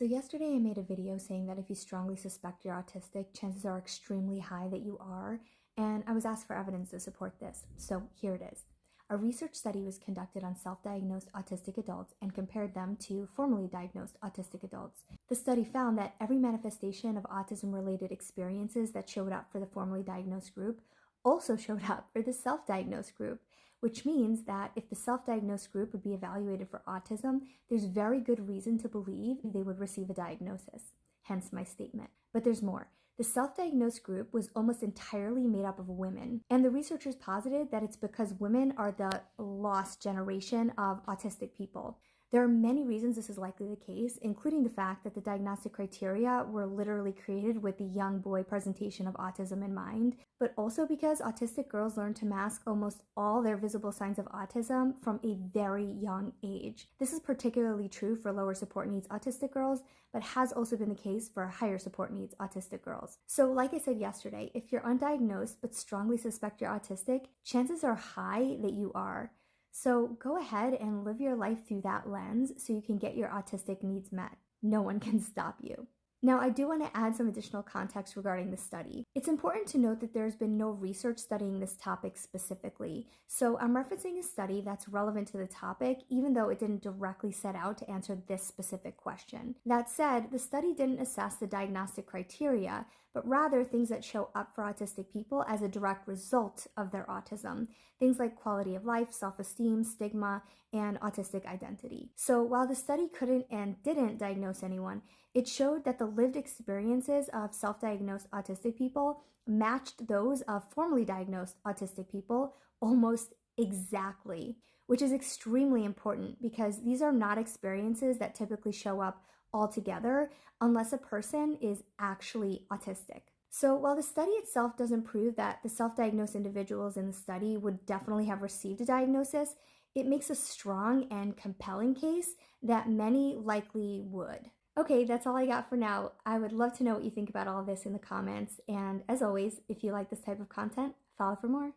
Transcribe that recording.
So yesterday I made a video saying that if you strongly suspect you're autistic, chances are extremely high that you are, and I was asked for evidence to support this. So here it is. A research study was conducted on self-diagnosed autistic adults and compared them to formerly diagnosed autistic adults. The study found that every manifestation of autism-related experiences that showed up for the formerly diagnosed group also showed up for the self-diagnosed group, which means that if the self-diagnosed group would be evaluated for autism, there's very good reason to believe they would receive a diagnosis, hence my statement. But there's more. The self-diagnosed group was almost entirely made up of women, and the researchers posited that it's because women are the lost generation of autistic people. There are many reasons this is likely the case, including the fact that the diagnostic criteria were literally created with the young boy presentation of autism in mind, but also because autistic girls learn to mask almost all their visible signs of autism from a very young age. This is particularly true for lower support needs autistic girls, but has also been the case for higher support needs autistic girls. So like I said yesterday, if you're undiagnosed but strongly suspect you're autistic, chances are high that you are. So go ahead and live your life through that lens so you can get your autistic needs met. No one can stop you. Now, I do want to add some additional context regarding the study. It's important to note that there's been no research studying this topic specifically, so I'm referencing a study that's relevant to the topic, even though it didn't directly set out to answer this specific question. That said, the study didn't assess the diagnostic criteria, but rather things that show up for autistic people as a direct result of their autism. Things like quality of life, self-esteem, stigma, and autistic identity. So while the study couldn't and didn't diagnose anyone, it showed that the lived experiences of self-diagnosed autistic people matched those of formerly diagnosed autistic people almost exactly, which is extremely important because these are not experiences that typically show up altogether unless a person is actually autistic. So while the study itself doesn't prove that the self-diagnosed individuals in the study would definitely have received a diagnosis, it makes a strong and compelling case that many likely would. Okay, that's all I got for now. I would love to know what you think about all of this in the comments. And as always, if you like this type of content, follow for more.